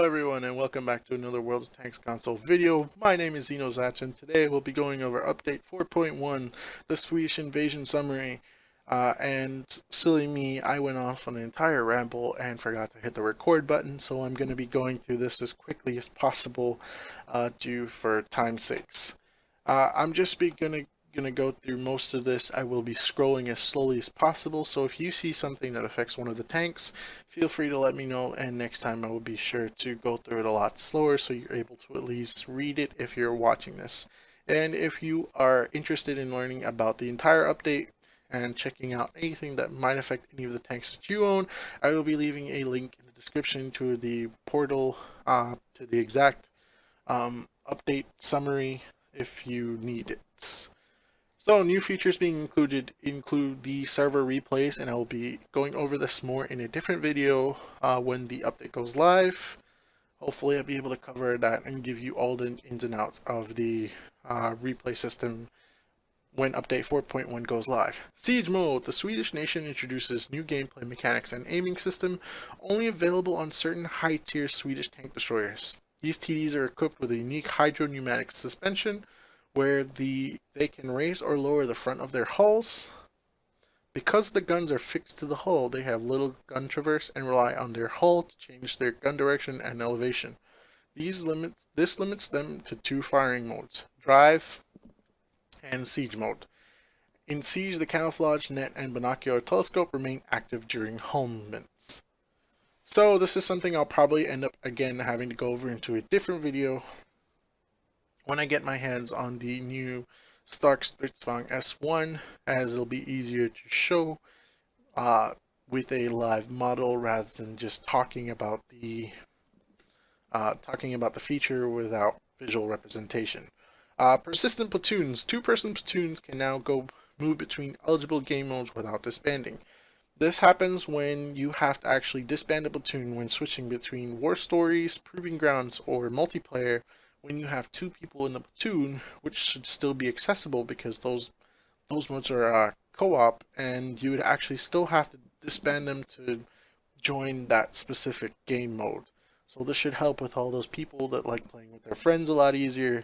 Hello everyone and welcome back to another World of Tanks console video. My name is Zach and today we'll be going over update 4.1, the Swedish invasion summary. And silly me, I went off on an entire ramble and forgot to hit the record button, so I'm going to be going through this as quickly as possible due for time's sakes. I'm just gonna go through most of this. I will be scrolling as slowly as possible, so if you see something that affects one of the tanks, feel free to let me know, and next time I will be sure to go through it a lot slower so you're able to at least read it if you're watching this. And if you are interested in learning about the entire update and checking out anything that might affect any of the tanks that you own, I will be leaving a link in the description to the portal, to the exact update summary if you need it. So new features being include the server replays, and I will be going over this more in a different video when the update goes live. Hopefully I'll be able to cover that and give you all the ins and outs of the replay system when update 4.1 goes live. Siege mode. The Swedish nation introduces new gameplay mechanics and aiming system, only available on certain high-tier Swedish tank destroyers. These TDs are equipped with a unique hydro-pneumatic suspension, where they can raise or lower the front of their hulls. Because the guns are fixed to the hull, they have little gun traverse and rely on their hull to change their gun direction and elevation. This limits them to two firing modes, drive and siege mode. In siege, the camouflage net and binocular telescope remain active during hull movements. So this is something I'll probably end up again having to go over into a different video when I get my hands on the new Stark Stridsvagn S1, as it'll be easier to show with a live model rather than just talking about the feature without visual representation. Persistent platoons. Two-person platoons can now move between eligible game modes without disbanding. This happens when you have to actually disband a platoon when switching between War Stories, Proving Grounds, or multiplayer, when you have two people in the platoon, which should still be accessible because those modes are co-op, and you would actually still have to disband them to join that specific game mode. So this should help with all those people that like playing with their friends a lot easier.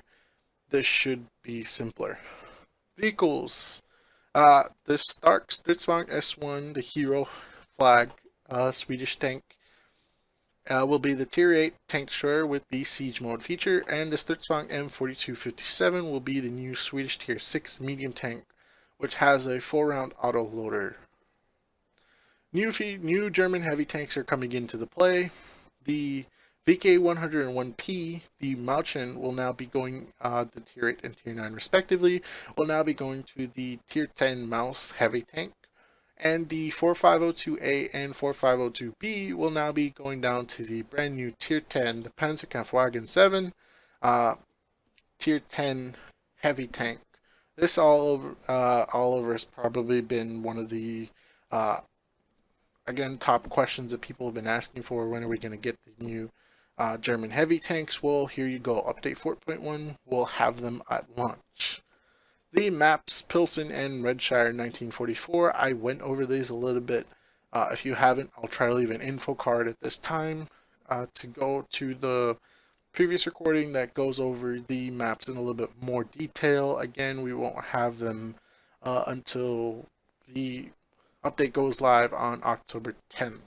This should be simpler. Vehicles. The Stark Stridsvagn S1, the hero flag Swedish tank, will be the Tier 8 tank destroyer with the Siege mode feature, and the Stridsvagn M4257 will be the new Swedish Tier 6 medium tank, which has a 4-round auto loader. New German heavy tanks are coming into the play. The VK101P, the Mauchen, will now be going, the Tier 8 and Tier 9 respectively, will now be going to the Tier 10 Maus heavy tank. And the 4502A and 4502B will now be going down to the brand new Tier 10, the Panzerkampfwagen 7, Tier 10 heavy tank. This all over has probably been one of the, again, top questions that people have been asking for. When are we going to get the new German heavy tanks? Well, here you go. Update 4.1 will have them at launch. The maps, Pilsen and Redshire 1944, I went over these a little bit. If you haven't, I'll try to leave an info card at this time to go to the previous recording that goes over the maps in a little bit more detail. Again, we won't have them until the update goes live on October 10th.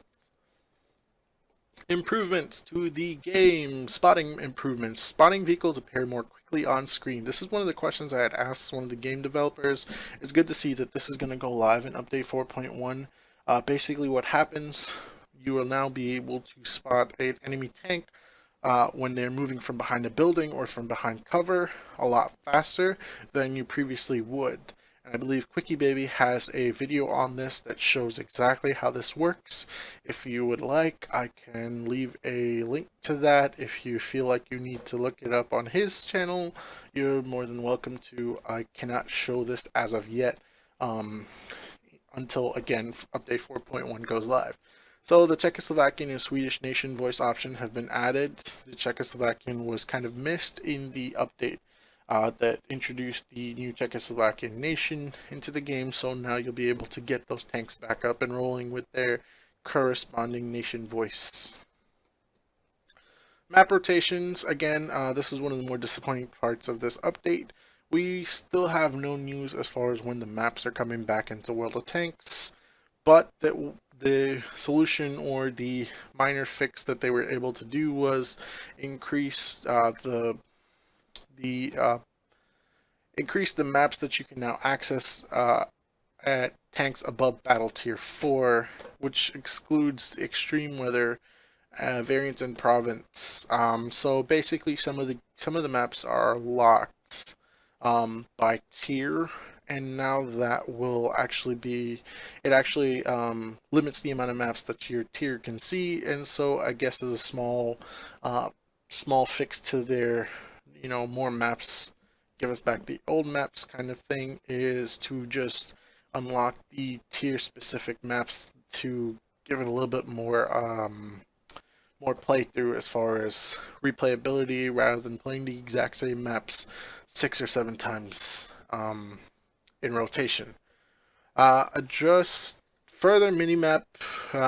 Improvements to the game. Spotting improvements. Spotting vehicles appear more quickly on screen. This is one of the questions I had asked one of the game developers. It's good to see that this is going to go live in update 4.1. Basically what happens, you will now be able to spot an enemy tank when they're moving from behind a building or from behind cover a lot faster than you previously would. I believe Quickie Baby has a video on this that shows exactly how this works. If you would like, I can leave a link to that. If you feel like you need to look it up on his channel, you're more than welcome to. I cannot show this as of yet until, again, update 4.1 goes live. So the Czechoslovakian and Swedish nation voice option have been added. The Czechoslovakian was kind of missed in the update that introduced the new Czechoslovakian nation into the game, so now you'll be able to get those tanks back up and rolling with their corresponding nation voice. Map rotations, again, this was one of the more disappointing parts of this update. We still have no news as far as when the maps are coming back into World of Tanks, but the solution or the minor fix that they were able to do was increase the increase the maps that you can now access at tanks above battle tier 4, which excludes extreme weather variants and province. So basically, some of the maps are locked by tier, and now that will actually be it actually limits the amount of maps that your tier can see, and so I guess as a small fix to their more maps, give us back the old maps kind of thing, is to just unlock the tier specific maps to give it a little bit more playthrough as far as replayability rather than playing the exact same maps 6 or 7 times in rotation. Just further minimap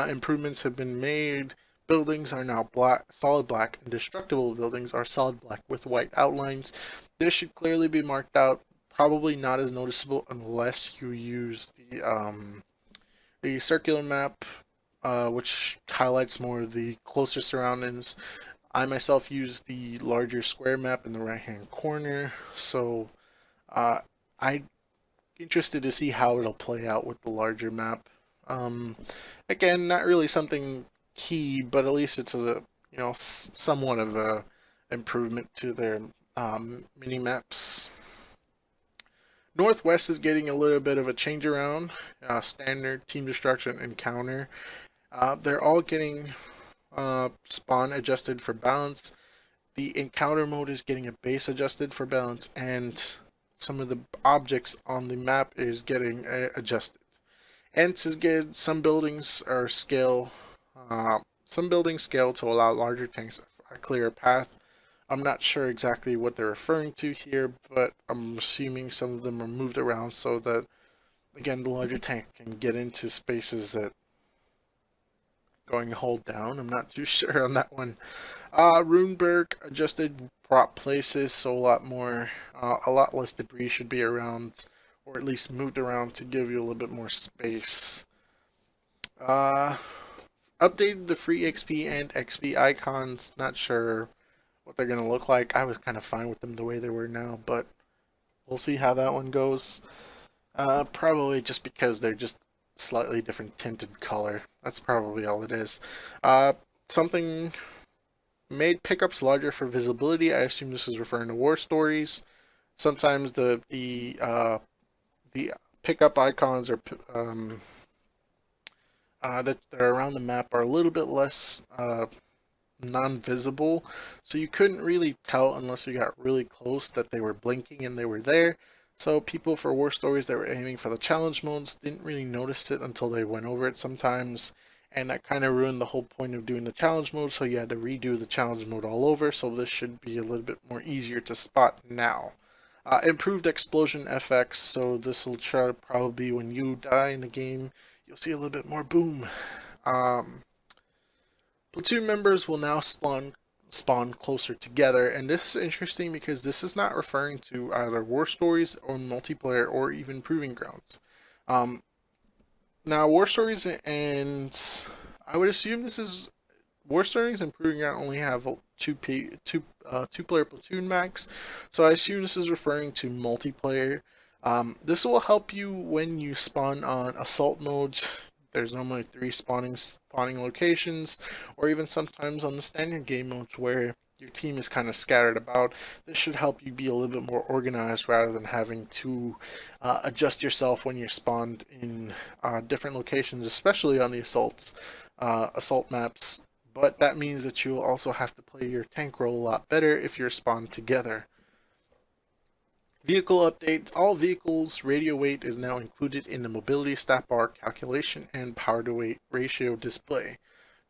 improvements have been made. Buildings are now black, solid black, and destructible buildings are solid black with white outlines. This should clearly be marked out. Probably not as noticeable unless you use the circular map, which highlights more of the closer surroundings. I myself use the larger square map in the right hand corner, so I'm interested to see how it'll play out with the larger map. Again, not really something key, but at least it's a somewhat of a improvement to their mini maps. Northwest is getting a little bit of a change around. Standard, team destruction, encounter. They're all getting spawn adjusted for balance. The encounter mode is getting a base adjusted for balance, and some of the objects on the map is getting adjusted. Ents is good. Some buildings are scale. Some buildings scale to allow larger tanks a clearer path. I'm not sure exactly what they're referring to here, but I'm assuming some of them are moved around so that, again, the larger tank can get into spaces that going hold down. I'm not too sure on that one. Runeberg adjusted prop places, so a lot less debris should be around, or at least moved around to give you a little bit more space. Updated the free XP and XP icons. Not sure what they're gonna look like. I was kind of fine with them the way they were now, but we'll see how that one goes. Probably just because they're just slightly different tinted color. That's probably all it is. Something made pickups larger for visibility. I assume this is referring to war stories. Sometimes the pickup icons are that are around the map are a little bit less non-visible, so you couldn't really tell unless you got really close that they were blinking and they were there. So people for war stories that were aiming for the challenge modes didn't really notice it until they went over it sometimes, and that kind of ruined the whole point of doing the challenge mode, so you had to redo the challenge mode all over. So this should be a little bit more easier to spot now. Improved explosion FX, so this will try to probably be when you die in the game, you'll see a little bit more boom. Platoon members will now spawn closer together, and this is interesting because this is not referring to either war stories or multiplayer or even proving grounds. Now war stories and I would assume this is war stories and proving ground only have two player platoon max, so I assume this is referring to multiplayer. This will help you when you spawn on assault modes. There's normally 3 spawning locations, or even sometimes on the standard game modes where your team is kind of scattered about. This should help you be a little bit more organized rather than having to adjust yourself when you're spawned in different locations, especially on the assault maps. But that means that you'll also have to play your tank role a lot better if you're spawned together. Vehicle updates. All vehicles' radio weight is now included in the mobility stat bar calculation and power to weight ratio display.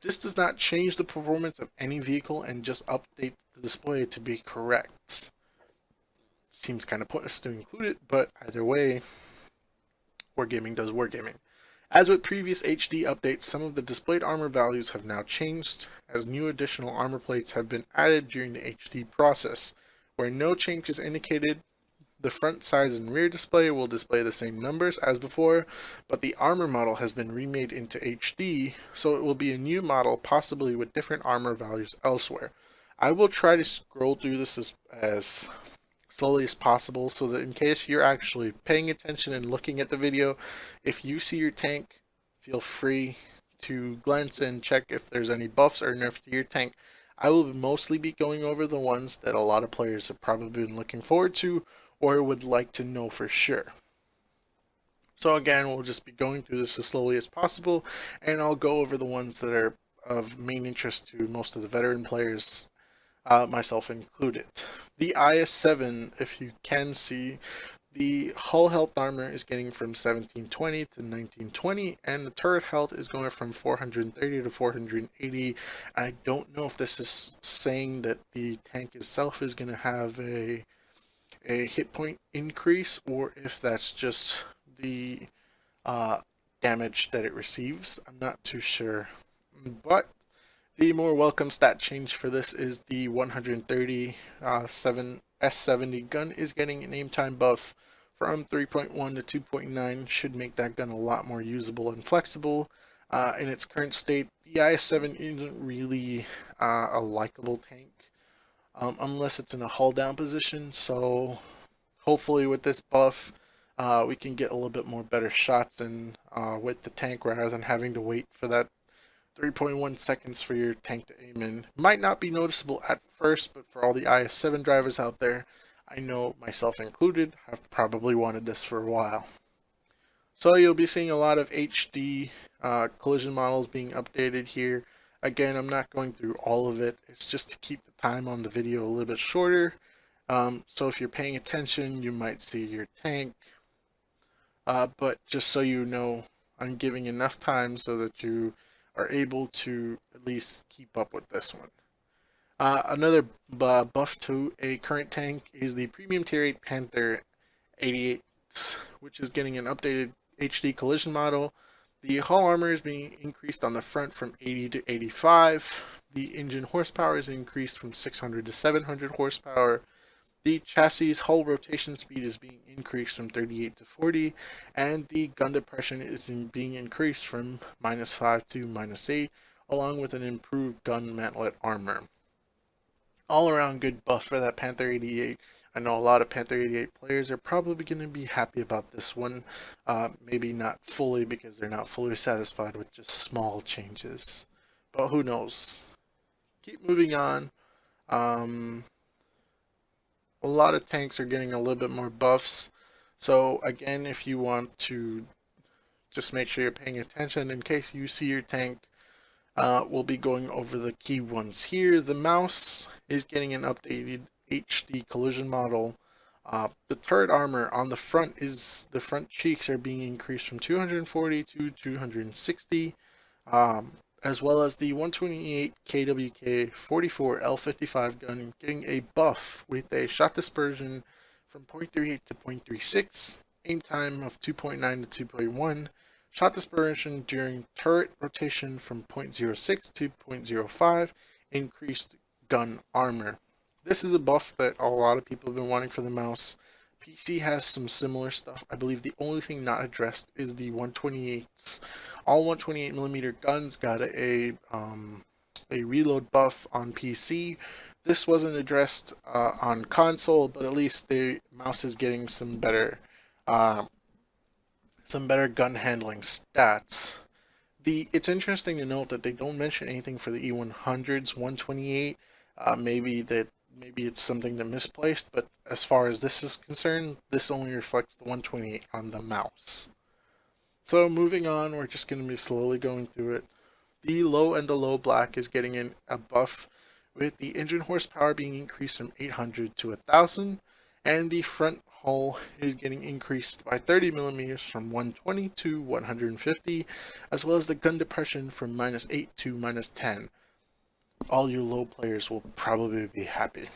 This does not change the performance of any vehicle and just updates the display to be correct. Seems kind of pointless to include it, but either way, wargaming does wargaming. As with previous HD updates, some of the displayed armor values have now changed, as new additional armor plates have been added during the HD process. Where no change is indicated, the front, sides, and rear display will display the same numbers as before, but the armor model has been remade into HD, so it will be a new model, possibly with different armor values elsewhere. I will try to scroll through this as slowly as possible, so that in case you're actually paying attention and looking at the video, if you see your tank, feel free to glance and check if there's any buffs or nerfs to your tank. I will mostly be going over the ones that a lot of players have probably been looking forward to or would like to know for sure. So again, we'll just be going through this as slowly as possible, and I'll go over the ones that are of main interest to most of the veteran players, myself included. The IS-7, if you can see, the hull health armor is getting from 1720 to 1920, and the turret health is going from 430 to 480. I don't know if this is saying that the tank itself is going to have a hit point increase, or if that's just the damage that it receives. I'm not too sure. But the more welcome stat change for this is the 130 S70 gun is getting an aim time buff from 3.1 to 2.9. Should make that gun a lot more usable and flexible. In its current state, the IS-7 isn't really a likable tank. Unless it's in a hull down position, so hopefully with this buff we can get a little bit more better shots in with the tank, rather than having to wait for that 3.1 seconds for your tank to aim in. Might not be noticeable at first, but for all the IS-7 drivers out there, I know myself included, have probably wanted this for a while. So you'll be seeing a lot of HD collision models being updated here. Again, I'm not going through all of it. It's just to keep the time on the video a little bit shorter. So if you're paying attention, you might see your tank. But just so you know, I'm giving enough time so that you are able to at least keep up with this one. Another buff to a current tank is the Premium Tier 8 Panther 88, which is getting an updated HD collision model. The hull armor is being increased on the front from 80 to 85. The engine horsepower is increased from 600 to 700 horsepower. The chassis hull rotation speed is being increased from 38 to 40. And the gun depression is being increased from -5 to -8, along with an improved gun mantlet armor. All around good buff for that Panther 88. I know a lot of Panther 88 players are probably going to be happy about this one. Maybe not fully, because they're not fully satisfied with just small changes. But who knows? Keep moving on. A lot of tanks are getting a little bit more buffs. So again, if you want to just make sure you're paying attention in case you see your tank, we'll be going over the key ones here. The mouse is getting an updated HD collision model. The turret armor on the front the front cheeks are being increased from 240 to 260, as well as the 128 KWK 44 L55 gun getting a buff with a shot dispersion from 0.38 to 0.36, aim time of 2.9 to 2.1, shot dispersion during turret rotation from 0.06 to 0.05, increased gun armor. This is a buff that a lot of people have been wanting for the mouse. PC has some similar stuff. I believe the only thing not addressed is the 128s. All 128mm guns got a reload buff on PC. This wasn't addressed on console, but at least the mouse is getting some better gun handling stats. It's interesting to note that they don't mention anything for the E100's 128. Maybe it's something that misplaced, but as far as this is concerned, this only reflects the 128 on the mouse. So moving on, we're just going to be slowly going through it. The low and the low black is getting a buff, with the engine horsepower being increased from 800 to 1000, and the front hull is getting increased by 30mm from 120 to 150, as well as the gun depression from -8 to -10. All you low players will probably be happy.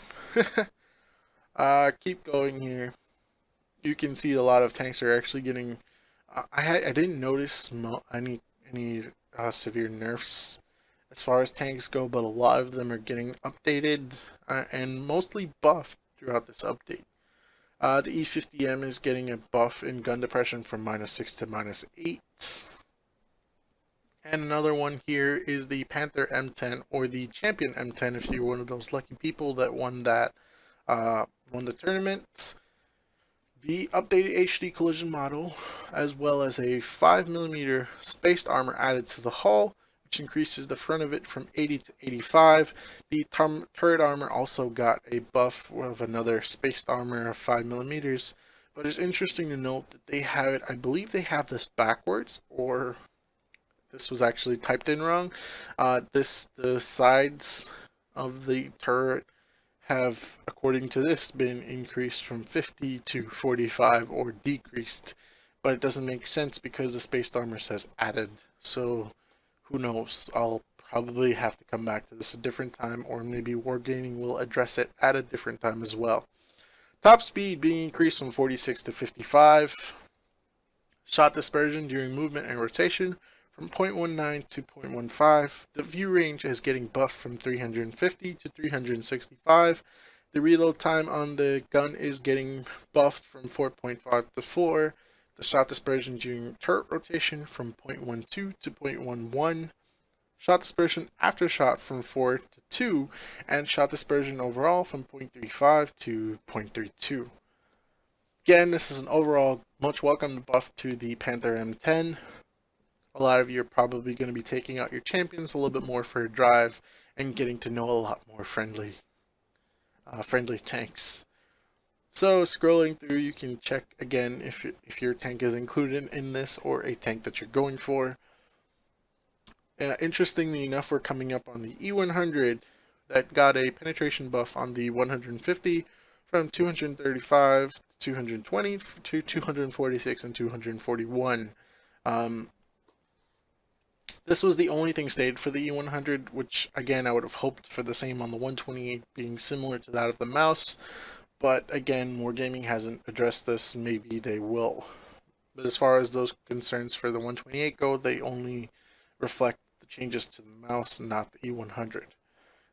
Keep going here. You can see a lot of tanks are actually getting I didn't notice any severe nerfs as far as tanks go, but a lot of them are getting updated and mostly buffed throughout this update. The E50M is getting a buff in gun depression from -6 to -8. And another one here is the Panther M10, or the Champion M10 if you're one of those lucky people that won the tournament. The updated HD collision model, as well as a 5mm spaced armor added to the hull, which increases the front of it from 80 to 85. The turret armor also got a buff of another spaced armor of 5mm. But it's interesting to note that they have it, I believe they have this backwards, or this was actually typed in wrong. The sides of the turret have, according to this, been increased from 50 to 45 or decreased, but it doesn't make sense because the spaced armor says added. So who knows? I'll probably have to come back to this a different time, or maybe Wargaming will address it at a different time as well. Top speed being increased from 46 to 55. Shot dispersion during movement and rotation from 0.19 to 0.15. The view range is getting buffed from 350 to 365. The reload time on the gun is getting buffed from 4.5 to 4. The shot dispersion during turret rotation from 0.12 to 0.11. Shot dispersion after shot from 4 to 2. And shot dispersion overall from 0.35 to 0.32. Again, this is an overall much welcome buff to the Panther M10. A lot of you are probably going to be taking out your champions a little bit more for a drive and getting to know a lot more friendly tanks. So scrolling through, you can check again if your tank is included in this or a tank that you're going for. Interestingly enough, we're coming up on the E100 that got a penetration buff on the 150 from 235 to 220 to 246 and 241. This was the only thing stated for the E100, which again I would have hoped for the same on the 128 being similar to that of the mouse. But again, Wargaming hasn't addressed this, maybe they will. But as far as those concerns for the 128 go, they only reflect the changes to the mouse, not the E100.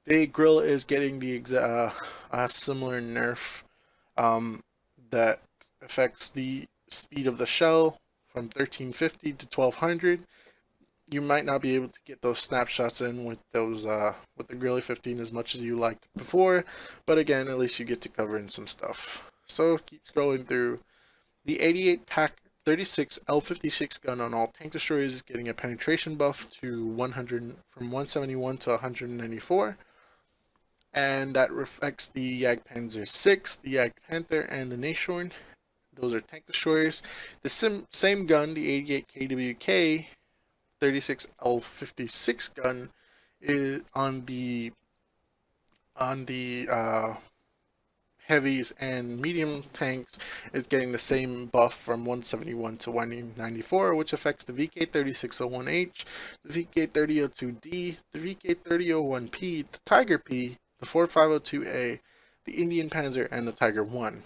The grill is getting the similar nerf that affects the speed of the shell from 1350 to 1200. You might not be able to get those snapshots in with those with the Grill 15 as much as you liked before, but again, at least you get to cover in some stuff. So keep scrolling through. The 88 pack 36 L56 gun on all tank destroyers is getting a penetration buff to 100 from 171 to 194, and that reflects the Jagdpanzer 6, the Jagdpanther, and the Nashorn. Those are tank destroyers. The same gun, the 88 KWK 36 L56 gun, is on the heavies and medium tanks, is getting the same buff from 171 to 194, which affects the VK3601H, the VK3002D, the VK3001P, the Tiger P, the 4502A, the Indian Panzer, and the Tiger 1.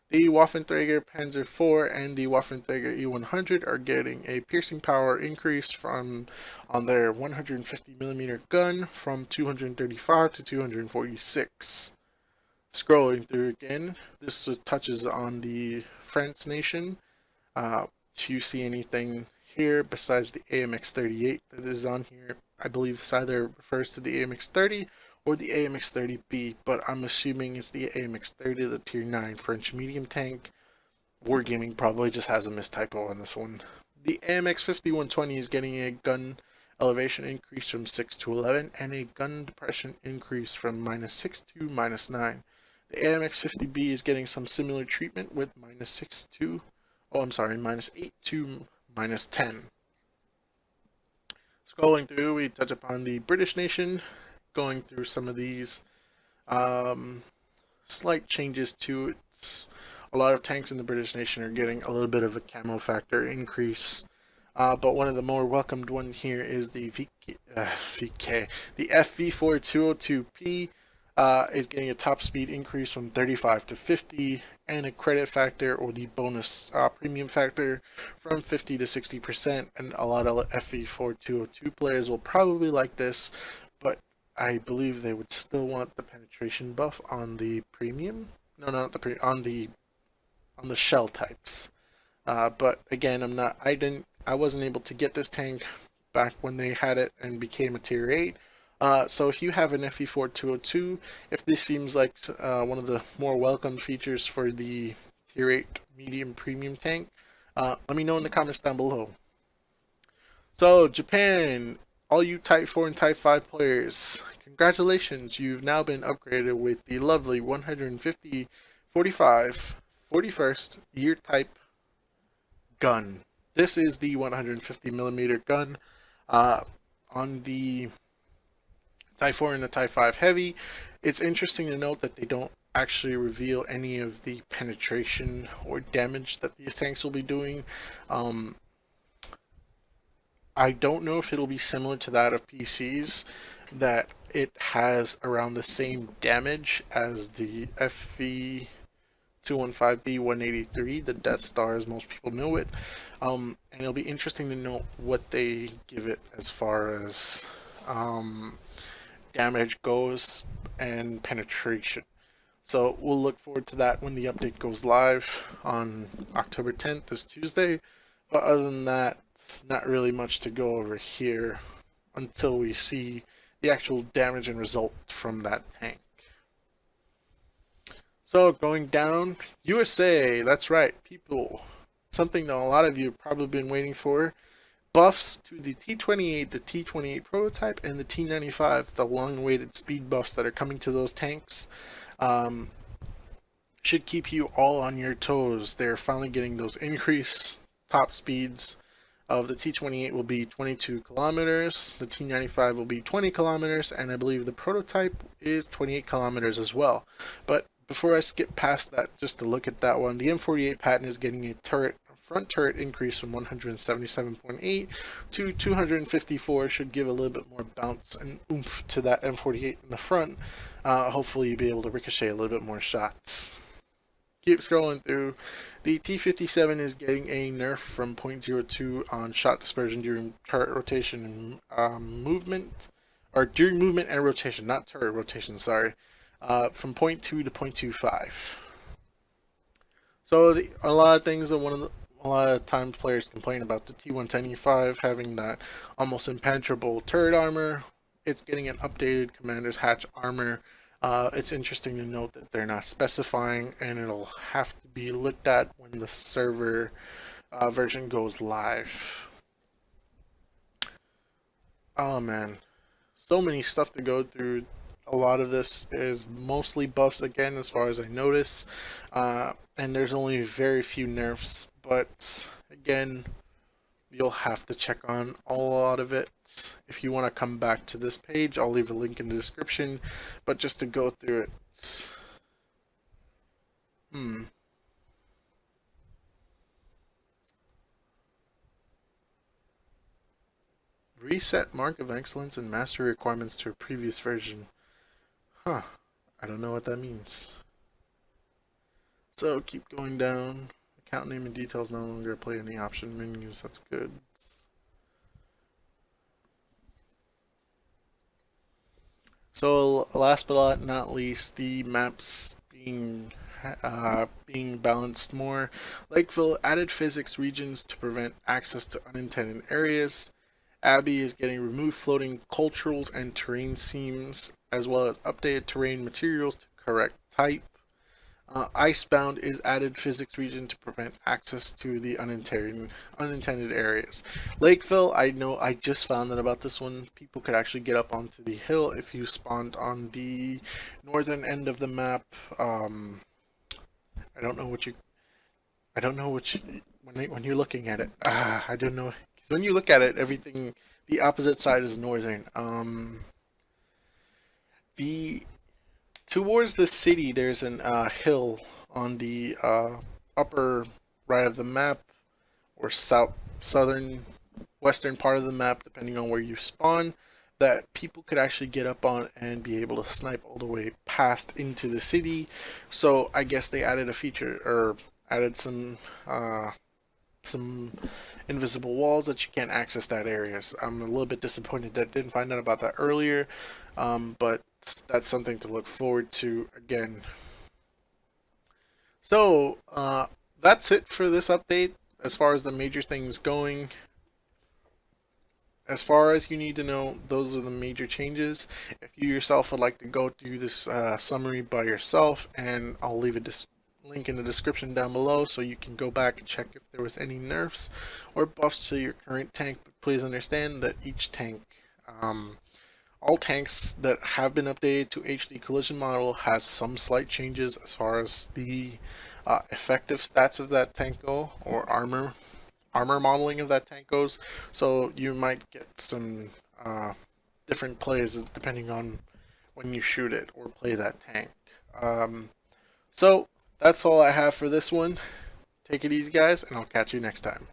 The Waffenträger Panzer IV and the Waffenträger E100 are getting a piercing power increase from on their 150mm gun from 235 to 246. Scrolling through again, this touches on the France nation. Do you see anything here besides the AMX-38 that is on here? I believe this either refers to the AMX-30 or the AMX-30B, but I'm assuming it's the AMX-30, the Tier 9 French medium tank. Wargaming probably just has a mistypo on this one. The AMX-5120 is getting a gun elevation increase from 6 to 11, and a gun depression increase from -6 to -9. The AMX-50B is getting some similar treatment with -8 to -10. Scrolling through, we touch upon the British nation, going through some of these slight changes to it. A lot of tanks in the British nation are getting a little bit of a camo factor increase, but one of the more welcomed one here is the the FV4202P. is getting a top speed increase from 35 to 50, and a credit factor, or the bonus premium factor, from 50 to 60%. And a lot of FE4202 players will probably like this, but I believe they would still want the penetration buff on the premium. No, not the on the shell types. But again, I wasn't able to get this tank back when they had it and became a tier 8. So if you have an FE4202, if this seems like one of the more welcomed features for the tier 8 medium premium tank, let me know in the comments down below. So Japan, all you Type 4 and Type 5 players, congratulations, you've now been upgraded with the lovely 150 45 41st year type gun. This is the 150 millimeter gun on the Type 4 and the Type 5 Heavy. It's interesting to note that they don't actually reveal any of the penetration or damage that these tanks will be doing. I don't know if it'll be similar to that of PCs, that it has around the same damage as the FV215B 183, the Death Star as most people know it. And it'll be interesting to know what they give it as far as damage goes and penetration. So we'll look forward to that when the update goes live on October 10th, this Tuesday. But other than that, not really much to go over here until we see the actual damage and result from that tank. So going down, USA, that's right, people. Something that a lot of you have probably been waiting for. Buffs to the T28, the T28 prototype, and the T95, the long-awaited speed buffs that are coming to those tanks. Should keep you all on your toes. They're finally getting those increased top speeds. Of the T28 will be 22 kilometers, the T95 will be 20 kilometers, and I believe the prototype is 28 kilometers as well. But before I skip past that, just to look at that one, the M48 Patton is getting a front turret increase from 177.8 to 254. Should give a little bit more bounce and oomph to that M48 in the front. Hopefully you'll be able to ricochet a little bit more shots. Keep scrolling through. The T57 is getting a nerf from 0.02 on shot dispersion during turret rotation and movement, or during movement and rotation, not turret rotation, sorry, from 0.2 to 0.25. So a lot of things that a lot of times players complain about the T110E5 having that almost impenetrable turret armor. It's getting an updated Commander's Hatch armor. It's interesting to note that they're not specifying, and it'll have to be looked at when the server version goes live. Oh man, so many stuff to go through. A lot of this is mostly buffs again, as far as I notice, and there's only very few nerfs, but again, you'll have to check on a lot of it. If you want to come back to this page, I'll leave a link in the description, but just to go through it. Reset Mark of Excellence and Mastery requirements to a previous version. Huh, I don't know what that means. So keep going down. Account name and details no longer play in the option menus. That's good. So last but not least, the maps being balanced more. Lakeville added physics regions to prevent access to unintended areas. Abbey is getting removed floating culturals and terrain seams, as well as updated terrain materials to correct type. Icebound is added physics region to prevent access to the unintended areas. Lakeville, I know I just found out about this one. People could actually get up onto the hill if you spawned on the northern end of the map. I don't know when you're looking at it. I don't know. 'Cause when you look at it, everything, the opposite side is northern. Towards the city, there's an hill on the upper right of the map, or southern western part of the map, depending on where you spawn. that people could actually get up on and be able to snipe all the way past into the city. So I guess they added a feature, or added some invisible walls that you can't access that area. So I'm a little bit disappointed that I didn't find out about that earlier, but that's something to look forward to again. So that's it for this update as far as the major things going. As far as you need to know, those are the major changes. If you yourself would like to go through this summary by yourself, and I'll leave a link in the description down below so you can go back and check if there was any nerfs or buffs to your current tank. But please understand that each tank, all tanks that have been updated to HD collision model, has some slight changes as far as the effective stats of that tank go, or armor modeling of that tank goes. So you might get some different plays depending on when you shoot it or play that tank. So that's all I have for this one. Take it easy, guys, and I'll catch you next time.